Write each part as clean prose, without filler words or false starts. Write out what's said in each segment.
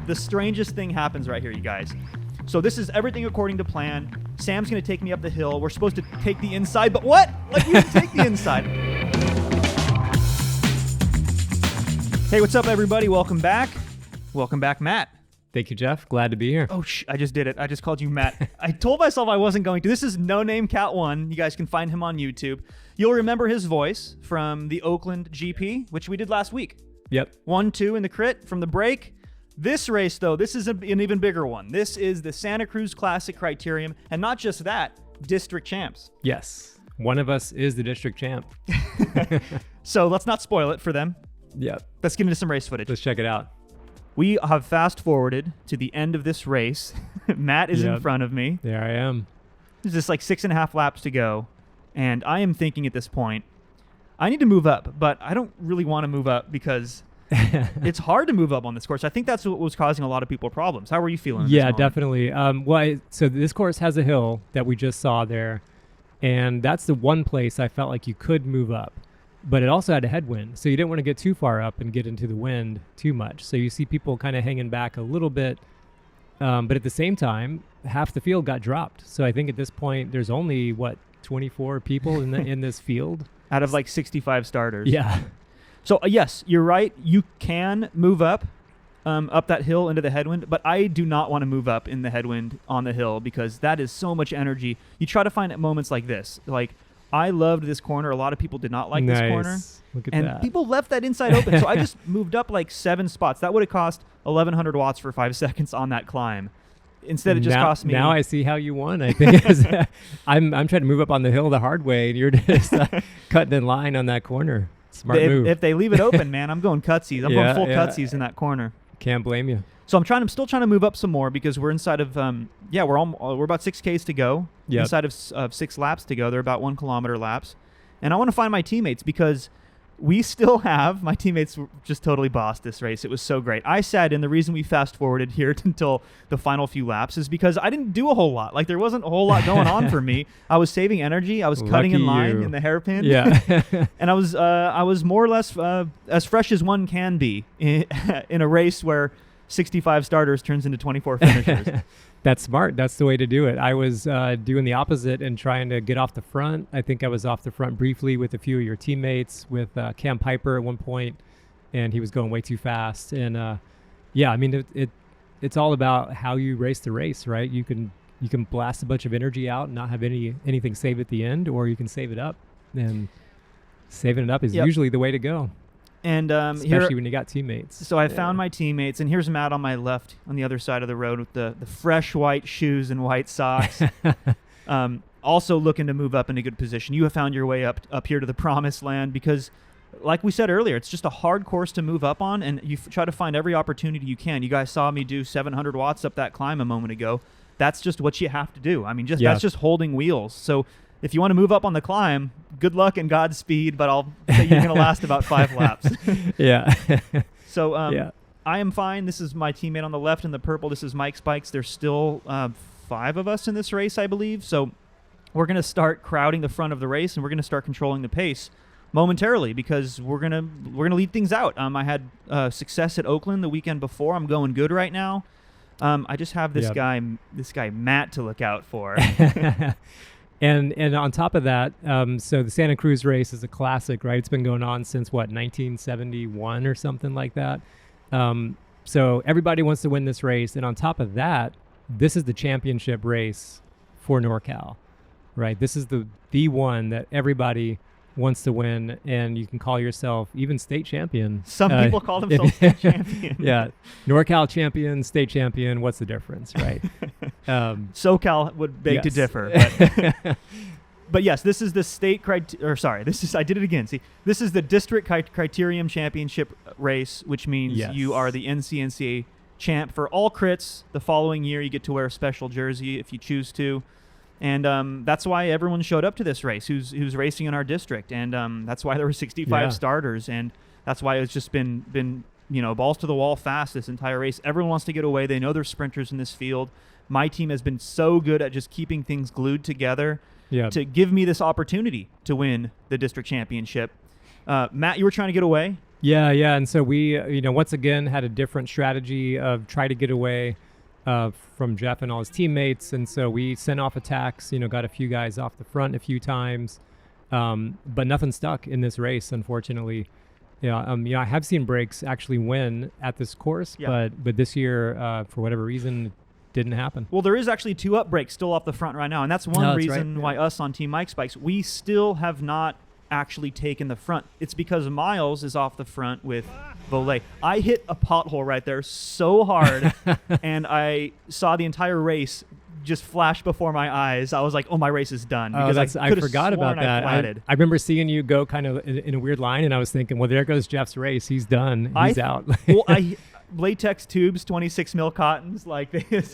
the strangest thing happens right here, you guys. So this is everything according to plan. Sam's going to take me up the hill. We're supposed to take the inside, but what? Like, we didn't take the inside. Hey, what's up, everybody? Welcome back. Welcome back, Matt. Thank you, Jeff. Glad to be here. Oh, I just did it. I just called you Matt. I told myself I wasn't going to. This is No Name Cat 1. You guys can find him on YouTube. You'll remember his voice from the Oakland GP, which we did last week. Yep. 1-2 in the crit from the break. This race, though, this is an even bigger one. This is the Santa Cruz Classic Criterium, and not just that, district champs. Yes. One of us is the district champ. So let's not spoil it for them. Yep. Let's get into some race footage. Let's check it out. We have fast forwarded to the end of this race. Matt is in front of me. There I am. There's just like 6.5 laps to go. And I am thinking at this point, I need to move up, but I don't really want to move up because it's hard to move up on this course. I think that's what was causing a lot of people problems. How were you feeling? Yeah, definitely. So this course has a hill that we just saw there, and that's the one place I felt like you could move up, but it also had a headwind, so you didn't want to get too far up and get into the wind too much. So you see people kind of hanging back a little bit, but at the same time, half the field got dropped. So I think at this point, there's only 24 people in this field out of like 65 starters. Yeah. So yes, you're right. You can move up that hill into the headwind, but I do not want to move up in the headwind on the hill because that is so much energy. You try to find at moments like this. Like, I loved this corner. A lot of people did not like this corner. Look at and that. People left that inside open. So I just moved up like 7 spots. That would have cost 1,100 watts for 5 seconds on that climb. Instead, it just cost me. Now I see how you won. I think I'm trying to move up on the hill the hard way, and you're just cutting in line on that corner. Smart move. If they leave it open, man, I'm going cutsies. I'm going full cutsies in that corner. Can't blame you. So I'm still trying to move up some more because we're inside of we're about 6Ks to go. Yep. Inside of 6 laps to go. They're about 1 kilometer laps, and I want to find my teammates because we still have my teammates just totally bossed this race. It was so great. I sat in. The reason we fast forwarded here until the final few laps is because I didn't do a whole lot. Like, there wasn't a whole lot going on for me. I was saving energy. I was cutting in line in the hairpin. Yeah. And I was more or less as fresh as one can be in a race where 65 starters turns into 24 finishers. That's smart. That's the way to do it. I was doing the opposite and trying to get off the front. I think I was off the front briefly with a few of your teammates, with Cam Piper at one point, and he was going way too fast. And I mean, it's all about how you race the race, right? You can blast a bunch of energy out and not have anything saved at the end, or you can save it up. And saving it up is usually the way to go. And especially when you got teammates. So I found my teammates, and here's Matt on my left on the other side of the road with the fresh white shoes and white socks. Also looking to move up in a good position. You have found your way up here to the promised land because, like we said earlier, it's just a hard course to move up on, and you try to find every opportunity you can. You guys saw me do 700 watts up that climb a moment ago. That's just what you have to do. I mean, that's just holding wheels. So if you want to move up on the climb, good luck and Godspeed, but I'll say you're going to last about 5 laps. Yeah. So I am fine. This is my teammate on the left in the purple. This is Mike Spikes. There's still 5 of us in this race, I believe. So we're going to start crowding the front of the race, and we're going to start controlling the pace momentarily because we're gonna lead things out. I had success at Oakland the weekend before. I'm going good right now. I just have this guy Matt to look out for. And on top of that, so the Santa Cruz race is a classic, right? It's been going on since 1971 or something like that. So everybody wants to win this race, and on top of that, this is the championship race for NorCal, right? This is the one that everybody wants to win, and you can call yourself even state champion. Some people call themselves state champion. Yeah, NorCal champion, state champion. What's the difference, right? SoCal would beg to differ. But yes, this is the state I did it again. See, this is the district Criterium championship race, which means you are the NCNCA champ for all crits. The following year, you get to wear a special jersey if you choose to. And that's why everyone showed up to this race who's racing in our district. And that's why there were 65 starters. And that's why it's just been balls to the wall fast this entire race. Everyone wants to get away. They know there's sprinters in this field. My team has been so good at just keeping things glued together to give me this opportunity to win the district championship. Matt, you were trying to get away. Yeah, yeah. And so we, once again had a different strategy of try to get away from Jeff and all his teammates. And so we sent off attacks, got a few guys off the front a few times, but nothing stuck in this race, unfortunately. I have seen breaks actually win at this course, but this year, for whatever reason, it didn't happen. Well, there is actually 2 up breaks still off the front right now, and that's one reason why us on Team Mike's Bikes, we still have not actually taken the front. It's because Miles is off the front with Volet. I hit a pothole right there so hard, and I saw the entire race just flash before my eyes. I was like, "Oh, my race is done." Because I forgot about that. I remember seeing you go kind of in a weird line, and I was thinking, "Well, there goes Jeff's race. He's done. He's out." Latex tubes, 26 mil cottons, like it's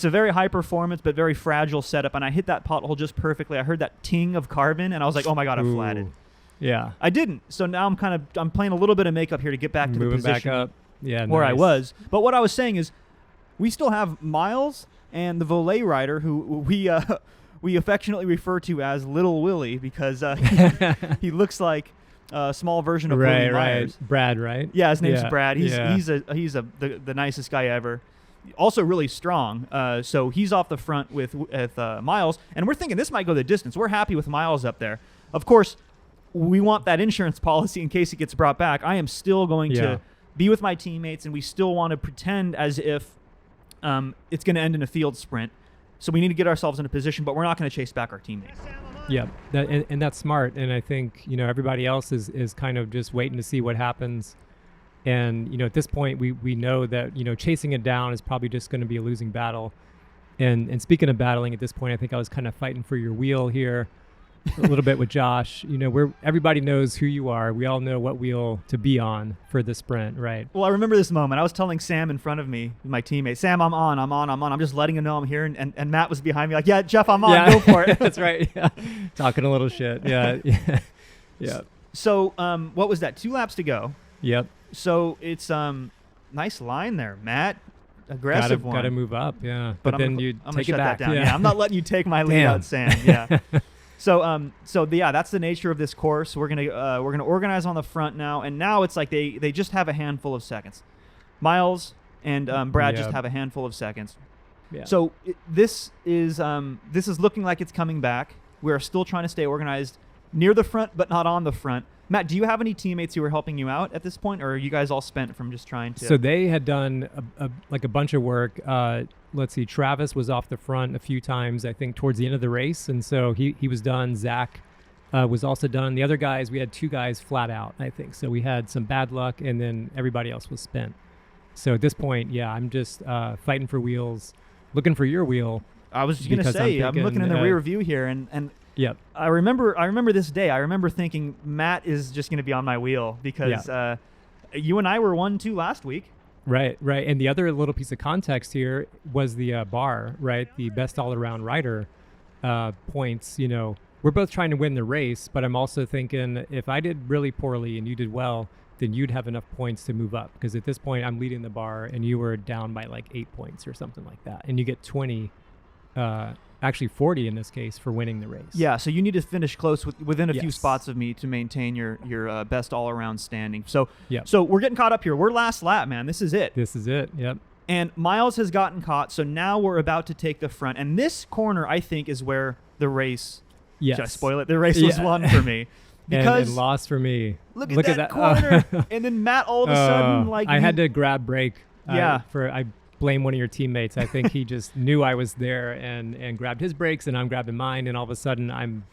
a very high performance but very fragile setup, and I hit that pothole just perfectly. I heard that ting of carbon, and I was like, "Oh my god, I flatted." Yeah, I didn't. So now I'm playing a little bit of makeup here to get back to the position back up. Yeah, where nice. I was. But what I was saying is, we still have Miles and the Volet rider, who we affectionately refer to as Little Willie because he looks like a small version of Willie Myers. Brad, right? Yeah, his name's Brad. He's the nicest guy ever. Also really strong. So he's off the front with Miles, and we're thinking this might go the distance. We're happy with Miles up there. Of course, we want that insurance policy in case it gets brought back. I am still going to be with my teammates, and we still want to pretend as if it's going to end in a field sprint. So we need to get ourselves in a position, but we're not going to chase back our teammates. Yeah, and that's smart. And I think, everybody else is kind of just waiting to see what happens. And, at this point, we know that, chasing it down is probably just going to be a losing battle. And speaking of battling at this point, I think I was kind of fighting for your wheel here a little bit with Josh. Everybody knows who you are. We all know what wheel to be on for the sprint, right? Well, I remember this moment. I was telling Sam in front of me, my teammate, "Sam, I'm on. I'm just letting him know I'm here." And Matt was behind me like, "Yeah, Jeff, I'm on. Go for it." That's right. Yeah. Talking a little shit. Yeah. Yeah. So what was that? 2 laps to go. Yep. So it's nice line there, Matt. Aggressive one. Got to move up, yeah. But I'm then you take it back. back. Yeah, I'm not letting you take my lead out, Sam. Yeah. So that's the nature of this course. We're gonna organize on the front now, and now it's like they just have a handful of seconds. Miles and Brad just have a handful of seconds. Yeah. So this is looking like it's coming back. We're still trying to stay organized near the front, but not on the front. Matt, do you have any teammates who are helping you out at this point, or are you guys all spent from just trying to? So they had done a bunch of work. Let's see, Travis was off the front a few times, I think, towards the end of the race, and so he was done. Zach was also done. The other guys, we had 2 guys flat out, I think. So we had some bad luck, and then everybody else was spent. So at this point, I'm just fighting for wheels, looking for your wheel. I was going to say, I'm looking in the rear view here, and yep. I remember this day. I remember thinking Matt is just going to be on my wheel because you and I were 1-2 last week. Right. And the other little piece of context here was the bar, right? The best all-around rider points. We're both trying to win the race, but I'm also thinking if I did really poorly and you did well, then you'd have enough points to move up. Because at this point, I'm leading the bar, and you were down by like 8 points or something like that. And you get 20, actually 40 in this case, for winning the race. Yeah, so you need to finish close within a few spots of me to maintain your best all-around standing. So we're getting caught up here. We're last lap, man. This is it. Yep. And Miles has gotten caught, so now we're about to take the front. And this corner, I think, is where the race, should I spoil it? The race was won for me. Because and lost for me. Look at that corner. And then Matt all of a sudden, I had to grab brake. I blame one of your teammates. I think he just knew I was there and grabbed his brakes, and I'm grabbing mine, and all of a sudden I'm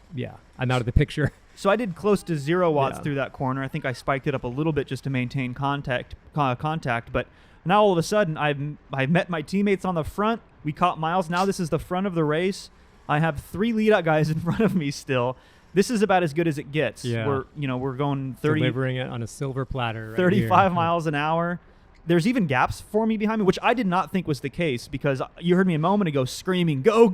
out of the picture. So I did close to 0 watts through that corner. I think I spiked it up a little bit just to maintain contact. But now all of a sudden I've met my teammates on the front. We caught Miles. Now this is the front of the race. I have 3 lead-out guys in front of me still. This is about as good as it gets. Yeah. We're going 30, delivering it on a silver platter. 35 miles an hour. There's even gaps for me behind me, which I did not think was the case because you heard me a moment ago screaming, go,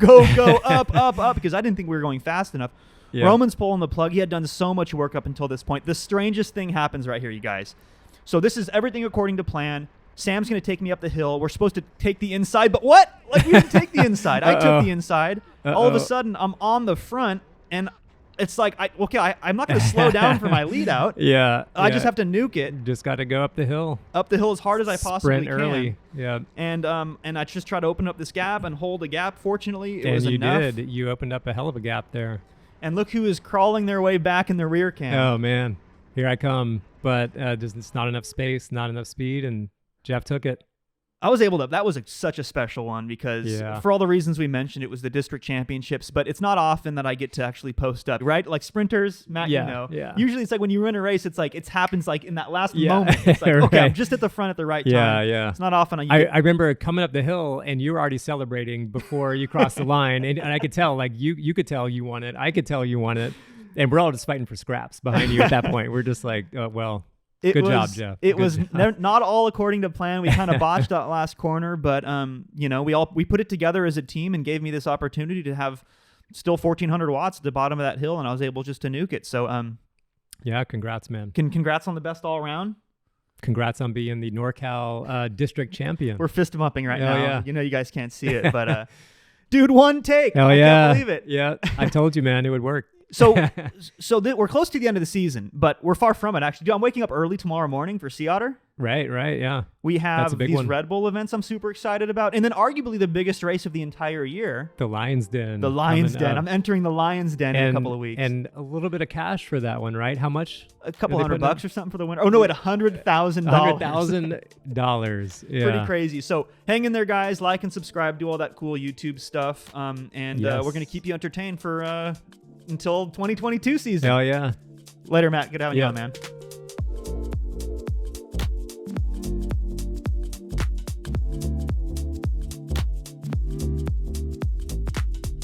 up, because I didn't think we were going fast enough. Yeah. Roman's pulling the plug. He had done so much work up until this point. The strangest thing happens right here, you guys. So this is everything according to plan. Sam's going to take me up the hill. We're supposed to take the inside, but what? Like, we didn't take the inside. I took the inside. All of a sudden, I'm on the front, and it's like, I'm not going to slow down for my lead out. Yeah. I just have to nuke it. Just got to go up the hill. Up the hill as hard as I possibly Sprint early. Yeah. And I just try to open up this gap and hold a gap. Fortunately, it was you enough. did. You opened up a hell of a gap there. And look who is crawling their way back in the rear cam. Oh, man. Here I come. But it's not enough space, not enough speed, and Jeff took it. I was able to. That was such a special one because for all the reasons we mentioned, it was the district championships. But it's not often that I get to actually post up, right? Like sprinters, Matt, you know. Yeah. Usually it's like when you run a race, it's like it happens like in that last moment. It's like, right. okay, I'm just at the front at the right time. Yeah. It's not often. I remember coming up the hill and you were already celebrating before you crossed the line, and I could tell, like you could tell you won it. I could tell you won it, and we're all just fighting for scraps behind you at that point. We're just like, oh, well. Good job, Jeff. It was not all according to plan. We kind of botched that last corner, but we put it together as a team and gave me this opportunity to have still 1,400 watts at the bottom of that hill, and I was able just to nuke it. So congrats, man. Congrats on the best all around. Congrats on being the NorCal district champion. We're fist bumping right now. Yeah. You know you guys can't see it, but dude, one take. Hell I yeah. can't believe it. Yeah, I told you, man, it would work. So we're close to the end of the season, but we're far from it, actually. Dude, I'm waking up early tomorrow morning for Sea Otter. Right, yeah. We have these one. Red Bull events I'm super excited about. And then arguably the biggest race of the entire year. The Lion's Den. The Lion's Den. I'm entering the Lion's Den in a couple of weeks. And a little bit of cash for that one, right? How much? A couple $100 or something for the winner. Oh, no, at $100,000. $100,000. Yeah. Pretty crazy. So hang in there, guys. Like and subscribe. Do all that cool YouTube stuff. We're going to keep you entertained for until 2022 season. Hell yeah. Later, Matt. Good having you on, man.